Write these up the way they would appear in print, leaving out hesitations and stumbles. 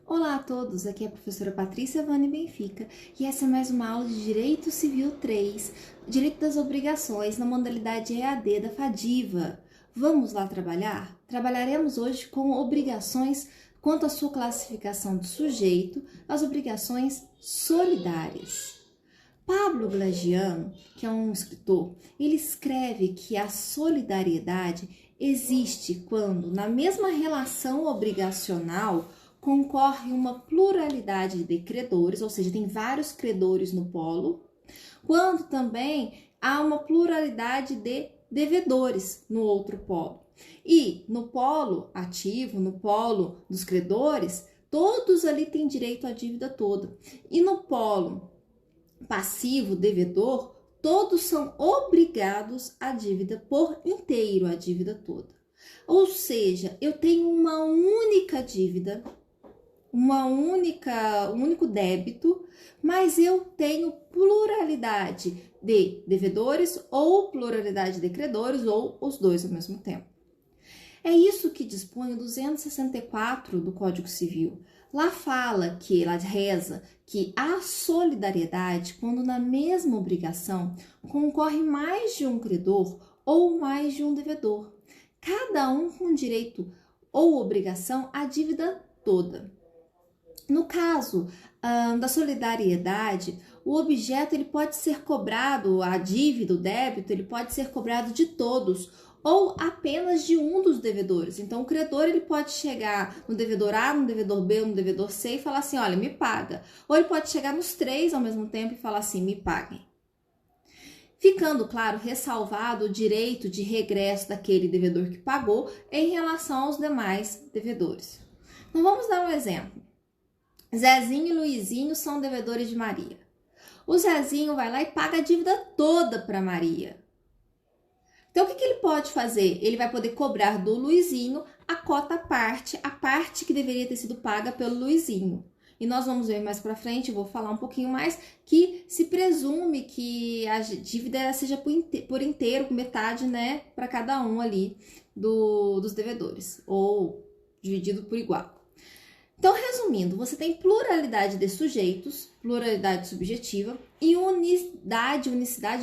Olá a todos, aqui é a professora Patrícia Vane Benfica e essa é mais uma aula de Direito Civil 3, Direito das Obrigações na modalidade EAD da FADIVA. Vamos lá trabalhar? Trabalharemos hoje com obrigações quanto à sua classificação do sujeito, as obrigações solidárias. Pablo Glagiano, que é um escritor, ele escreve que a solidariedade existe quando, na mesma relação obrigacional, concorre uma pluralidade de credores, ou seja, tem vários credores no polo, quando também há uma pluralidade de devedores no outro polo. E no polo ativo, no polo dos credores, todos ali têm direito à dívida toda. E no polo passivo, devedor, todos são obrigados à dívida por inteiro, à dívida toda. Ou seja, eu tenho uma única dívida, um único débito, mas eu tenho pluralidade de devedores ou pluralidade de credores ou os dois ao mesmo tempo. É isso que dispõe o 264 do Código Civil. Lá fala que, lá reza que a solidariedade, quando na mesma obrigação concorre mais de um credor ou mais de um devedor, cada um com direito ou obrigação à dívida toda. No caso da solidariedade, o objeto ele pode ser cobrado, a dívida, o débito, ele pode ser cobrado de todos ou apenas de um dos devedores. Então, o credor ele pode chegar no devedor A, no devedor B ou no devedor C e falar assim, olha, me paga. Ou ele pode chegar nos três ao mesmo tempo e falar assim, me paguem. Ficando, claro, ressalvado o direito de regresso daquele devedor que pagou em relação aos demais devedores. Então, vamos dar um exemplo. Zezinho e Luizinho são devedores de Maria. O Zezinho vai lá e paga a dívida toda para Maria. Então, o que ele pode fazer? Ele vai poder cobrar do Luizinho a cota parte, a parte que deveria ter sido paga pelo Luizinho. E nós vamos ver mais para frente, eu vou falar um pouquinho mais, que se presume que a dívida seja por inteiro, metade, né, para cada um ali dos devedores, ou dividido por igual. Então, resumindo, você tem pluralidade de sujeitos, pluralidade subjetiva e unicidade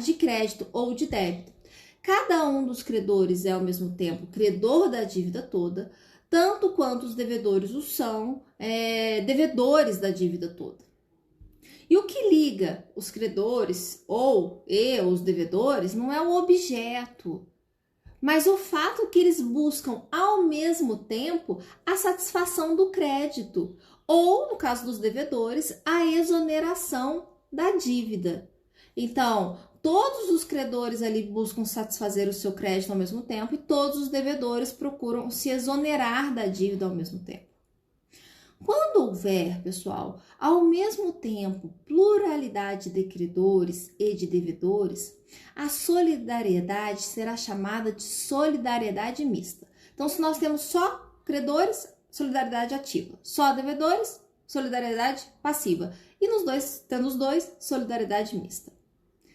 de crédito ou de débito. Cada um dos credores é, ao mesmo tempo, credor da dívida toda, tanto quanto os devedores o são, devedores da dívida toda. E o que liga os credores ou os devedores não é o objeto, mas o fato que eles buscam ao mesmo tempo a satisfação do crédito ou, no caso dos devedores, a exoneração da dívida. Então, todos os credores ali buscam satisfazer o seu crédito ao mesmo tempo e todos os devedores procuram se exonerar da dívida ao mesmo tempo. Quando houver, pessoal, ao mesmo tempo pluralidade de credores e de devedores, a solidariedade será chamada de solidariedade mista. Então, se nós temos só credores, solidariedade ativa. Só devedores, solidariedade passiva. E tendo os dois, solidariedade mista.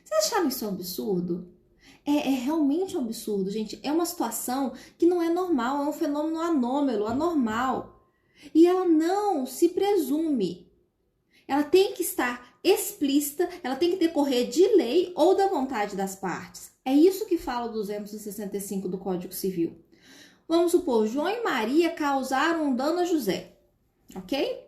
Vocês acharam isso um absurdo? É realmente um absurdo, gente. É uma situação que não é normal, é um fenômeno anômalo, anormal. E ela não se presume. Ela tem que estar explícita, ela tem que decorrer de lei ou da vontade das partes. É isso que fala o 265 do Código Civil. Vamos supor, João e Maria causaram um dano a José, ok?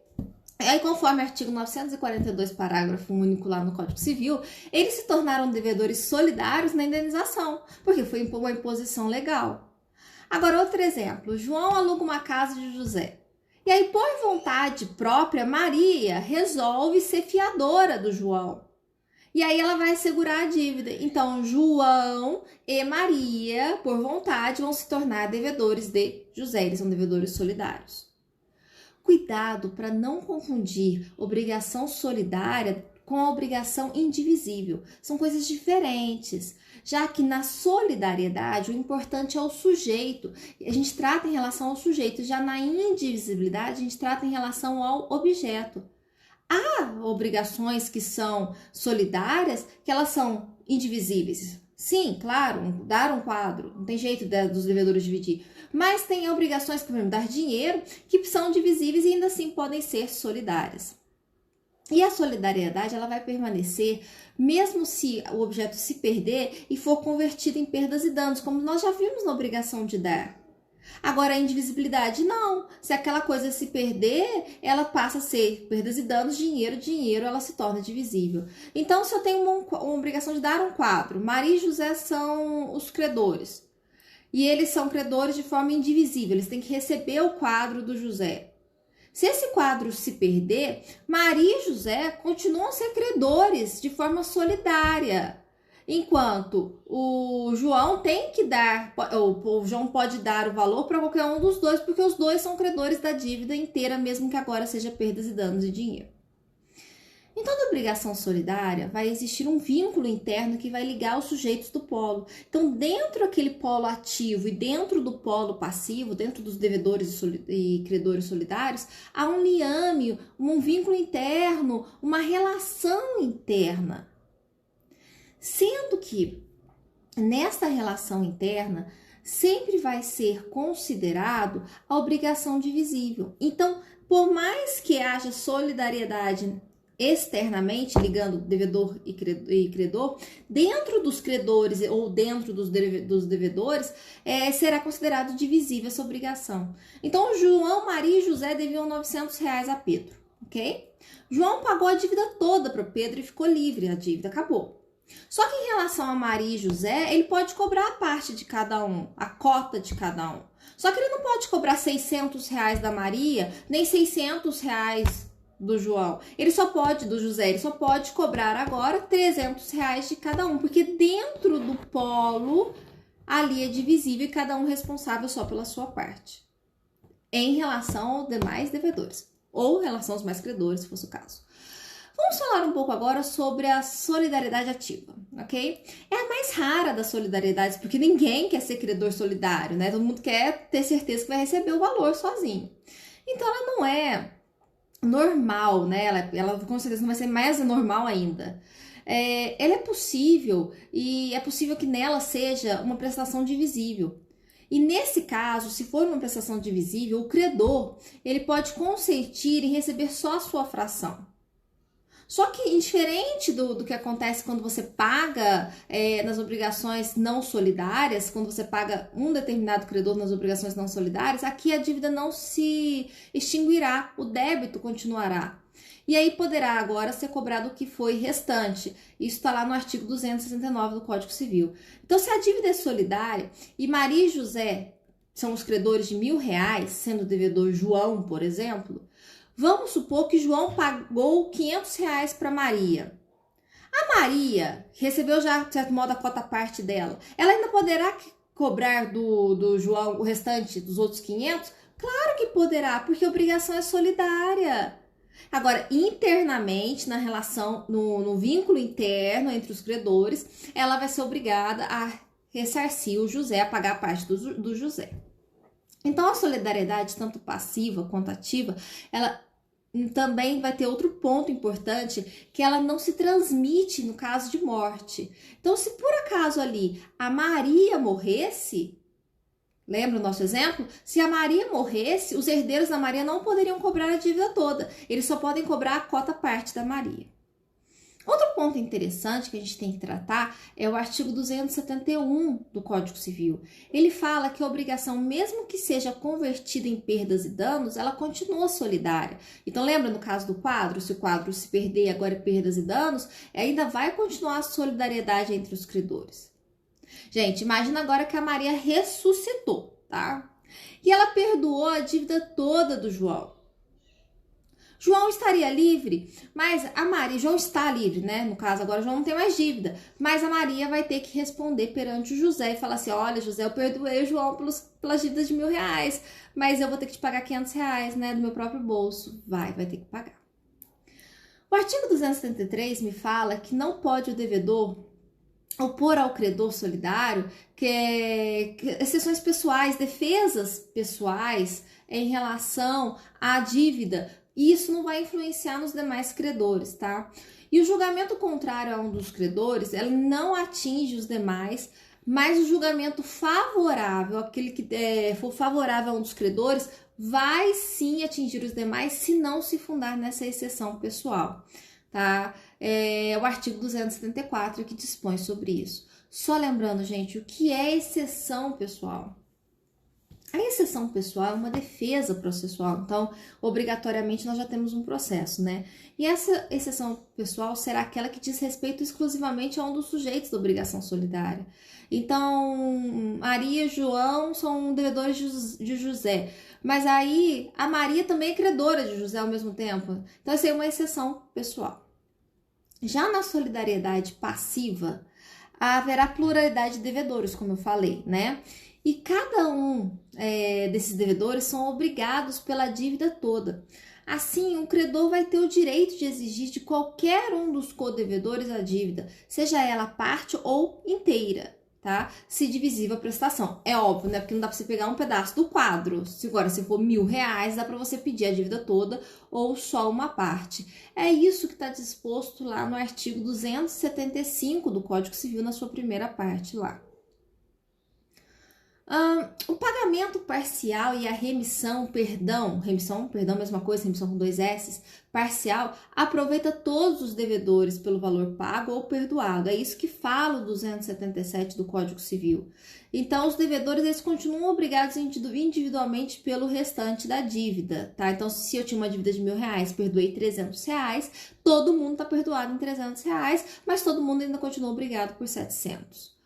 Aí, conforme o artigo 942, parágrafo único lá no Código Civil, eles se tornaram devedores solidários na indenização, porque foi uma imposição legal. Agora, outro exemplo. João aluga uma casa de José. E aí, por vontade própria, Maria resolve ser fiadora do João. E aí, ela vai segurar a dívida. Então, João e Maria, por vontade, vão se tornar devedores de José. Eles são devedores solidários. Cuidado para não confundir obrigação solidária com a obrigação indivisível. São coisas diferentes, já que na solidariedade o importante é o sujeito. A gente trata em relação ao sujeito, já na indivisibilidade a gente trata em relação ao objeto. Há obrigações que são solidárias, que elas são indivisíveis. Sim, claro, dar um quadro, não tem jeito dos devedores dividir. Mas tem obrigações, como dar dinheiro, que são divisíveis e ainda assim podem ser solidárias. E a solidariedade, ela vai permanecer mesmo se o objeto se perder e for convertido em perdas e danos, como nós já vimos na obrigação de dar. Agora, a indivisibilidade, não. Se aquela coisa se perder, ela passa a ser perdas e danos, dinheiro, ela se torna divisível. Então, se eu tenho uma obrigação de dar um quadro, Maria e José são os credores. E eles são credores de forma indivisível, eles têm que receber o quadro do José. Se esse quadro se perder, Maria e José continuam a ser credores de forma solidária. Enquanto o João tem que dar, o João pode dar o valor para qualquer um dos dois, porque os dois são credores da dívida inteira, mesmo que agora seja perdas e danos de dinheiro. Em toda obrigação solidária, vai existir um vínculo interno que vai ligar os sujeitos do polo. Então, dentro daquele polo ativo e dentro do polo passivo, dentro dos devedores e credores solidários, há um liame, um vínculo interno, uma relação interna. Sendo que nesta relação interna sempre vai ser considerado a obrigação divisível. Então, por mais que haja solidariedade externamente, ligando devedor e credor, dentro dos credores ou dentro dos devedores, será considerado divisível essa obrigação. Então, João, Maria e José deviam R$900 a Pedro, ok? João pagou a dívida toda para Pedro e ficou livre, a dívida acabou. Só que em relação a Maria e José, ele pode cobrar a parte de cada um, a cota de cada um. Só que ele não pode cobrar R$600 da Maria, nem R$600 do João. Ele só pode, do José, ele só pode cobrar agora R$300 de cada um, porque dentro do polo ali é divisível e cada um responsável só pela sua parte. Em relação aos demais devedores, ou em relação aos mais credores, se fosse o caso. Vamos falar um pouco agora sobre a solidariedade ativa, ok? É a mais rara das solidariedades, porque ninguém quer ser credor solidário, né? Todo mundo quer ter certeza que vai receber o valor sozinho. Então, ela não é normal, né? Ela com certeza não vai ser mais normal ainda. Ela é possível, e é possível que nela seja uma prestação divisível. E nesse caso, se for uma prestação divisível, o credor ele pode consentir em receber só a sua fração. Só que, diferente do que acontece quando você paga nas obrigações não solidárias, quando você paga um determinado credor nas obrigações não solidárias, aqui a dívida não se extinguirá, o débito continuará. E aí poderá agora ser cobrado o que foi restante. Isso está lá no artigo 269 do Código Civil. Então, se a dívida é solidária e Maria e José são os credores de R$1.000, sendo o devedor João, por exemplo, vamos supor que João pagou R$500 para Maria. A Maria recebeu já, de certo modo, a cota parte dela. Ela ainda poderá cobrar do João o restante dos outros 500? Claro que poderá, porque a obrigação é solidária. Agora, internamente, na relação, no vínculo interno entre os credores, ela vai ser obrigada a ressarcir o José, a pagar a parte do José. Então, a solidariedade, tanto passiva quanto ativa, ela também vai ter outro ponto importante, que ela não se transmite no caso de morte. Então, se por acaso ali a Maria morresse, lembra o nosso exemplo? Se a Maria morresse, os herdeiros da Maria não poderiam cobrar a dívida toda, eles só podem cobrar a cota parte da Maria. Outro ponto interessante que a gente tem que tratar é o artigo 271 do Código Civil. Ele fala que a obrigação, mesmo que seja convertida em perdas e danos, ela continua solidária. Então, lembra no caso do quadro? Se o quadro se perder agora é perdas e danos, ainda vai continuar a solidariedade entre os credores. Gente, imagina agora que a Maria ressuscitou, tá? E ela perdoou a dívida toda do João. João estaria livre, mas a Maria, João está livre, né? No caso, agora João não tem mais dívida, mas a Maria vai ter que responder perante o José e falar assim: olha, José, eu perdoei o João pelas dívidas de R$1.000, mas eu vou ter que te pagar R$500, né? Do meu próprio bolso. Vai ter que pagar. O artigo 273 me fala que não pode o devedor opor ao credor solidário que exceções pessoais, defesas pessoais em relação à dívida E isso não vai influenciar nos demais credores, tá? E o julgamento contrário a um dos credores, ela não atinge os demais, mas o julgamento favorável, aquele que for favorável a um dos credores, vai sim atingir os demais se não se fundar nessa exceção pessoal, tá? É o artigo 274 que dispõe sobre isso. Só lembrando, gente, o que é exceção pessoal? A exceção pessoal é uma defesa processual, então, obrigatoriamente, nós já temos um processo, né? E essa exceção pessoal será aquela que diz respeito exclusivamente a um dos sujeitos da obrigação solidária. Então, Maria e João são devedores de José, mas aí a Maria também é credora de José ao mesmo tempo. Então, essa é uma exceção pessoal. Já na solidariedade passiva, haverá pluralidade de devedores, como eu falei, né? E cada um desses devedores são obrigados pela dívida toda. Assim, o credor vai ter o direito de exigir de qualquer um dos codevedores a dívida, seja ela parte ou inteira, tá? Se divisível a prestação. É óbvio, né? Porque não dá para você pegar um pedaço do quadro. Se for R$1.000, dá para você pedir a dívida toda ou só uma parte. É isso que está disposto lá no artigo 275 do Código Civil, na sua primeira parte lá. O pagamento parcial e a remissão, mesma coisa, remissão com 2 S, parcial, aproveita todos os devedores pelo valor pago ou perdoado. É isso que fala o 277 do Código Civil. Então, os devedores, eles continuam obrigados individualmente pelo restante da dívida, tá? Então, se eu tinha uma dívida de R$1.000, perdoei R$300, todo mundo tá perdoado em R$300, mas todo mundo ainda continua obrigado por 700.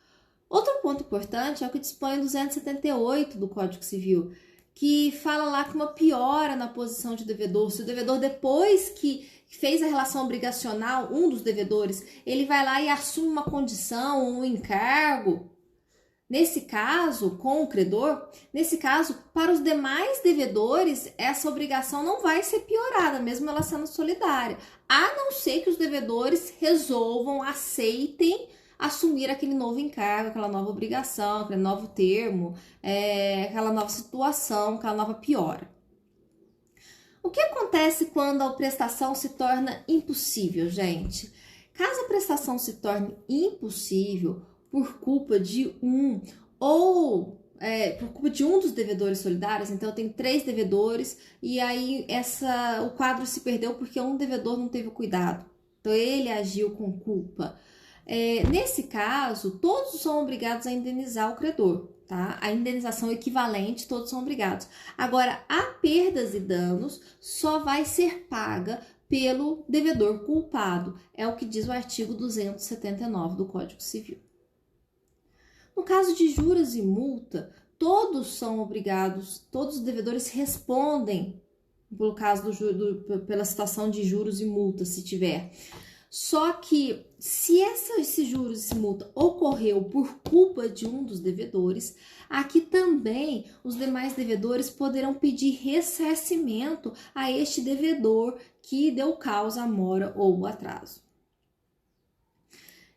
Outro ponto importante é o que dispõe o 278 do Código Civil, que fala lá que uma piora na posição de devedor. Se o devedor, depois que fez a relação obrigacional, um dos devedores, ele vai lá e assume uma condição, um encargo, nesse caso, com o credor, nesse caso, para os demais devedores, essa obrigação não vai ser piorada, mesmo ela sendo solidária, a não ser que os devedores resolvam, aceitem assumir aquele novo encargo, aquela nova obrigação, aquele novo termo, aquela nova situação, aquela nova piora. O que acontece quando a prestação se torna impossível, gente? Caso a prestação se torne impossível por culpa de um por culpa de um dos devedores solidários, então eu tenho 3 devedores e aí o quadro se perdeu porque um devedor não teve o cuidado, então ele agiu com culpa. Nesse caso, todos são obrigados a indenizar o credor, tá? A indenização equivalente, todos são obrigados. Agora, a perdas e danos só vai ser paga pelo devedor culpado, é o que diz o artigo 279 do Código Civil. No caso de juros e multa, todos são obrigados, todos os devedores respondem pelo caso pela situação de juros e multa, se tiver. Só que se esse juros e multa ocorreu por culpa de um dos devedores, aqui também os demais devedores poderão pedir ressarcimento a este devedor que deu causa à mora ou o atraso.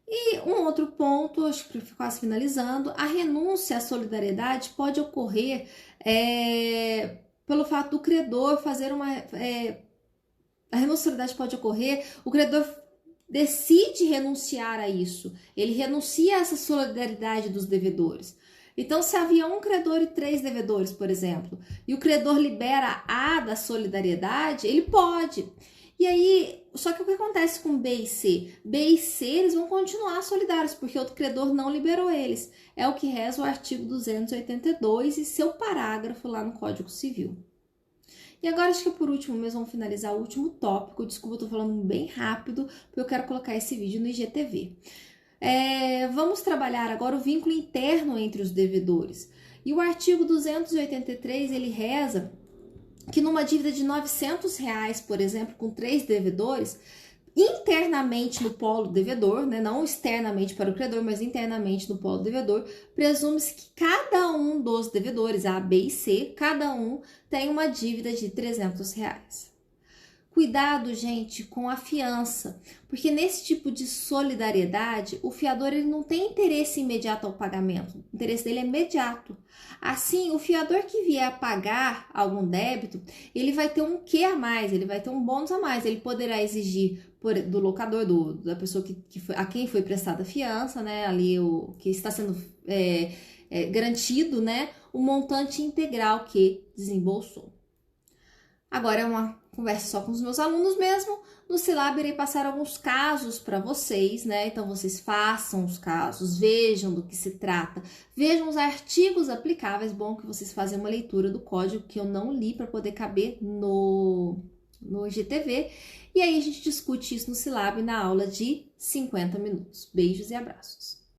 E um outro ponto, acho que quase finalizando, a renúncia à solidariedade pode ocorrer pelo fato do credor fazer a renúncia à solidariedade pode ocorrer, o credor decide renunciar a isso, ele renuncia a essa solidariedade dos devedores. Então, se havia um credor e 3 devedores, por exemplo, e o credor libera A da solidariedade, ele pode. E aí, só que o que acontece com B e C? B e C, eles vão continuar solidários, porque outro credor não liberou eles. É o que reza o artigo 282 e seu parágrafo lá no Código Civil. E agora, acho que por último mesmo, vamos finalizar o último tópico. Desculpa, eu tô falando bem rápido, porque eu quero colocar esse vídeo no IGTV. Vamos trabalhar agora o vínculo interno entre os devedores. E o artigo 283, ele reza que numa dívida de R$900, por exemplo, com 3 devedores, internamente no polo devedor, né, não externamente para o credor, mas internamente no polo devedor, presume-se que cada um dos devedores, A, B e C, cada um tem uma dívida de R$300. Cuidado, gente, com a fiança, porque nesse tipo de solidariedade, o fiador ele não tem interesse imediato ao pagamento, o interesse dele é imediato. Assim, o fiador que vier a pagar algum débito, ele vai ter um quê a mais, ele vai ter um bônus a mais, ele poderá exigir do locador, da pessoa a quem foi prestada a fiança, né, ali o que está sendo garantido, né, o montante integral que desembolsou. Agora é uma conversa só com os meus alunos mesmo. No Silab irei passar alguns casos para vocês, né? Então vocês façam os casos, vejam do que se trata, vejam os artigos aplicáveis. Bom que vocês fazem uma leitura do código que eu não li para poder caber no IGTV. E aí a gente discute isso no Silab na aula de 50 minutos. Beijos e abraços.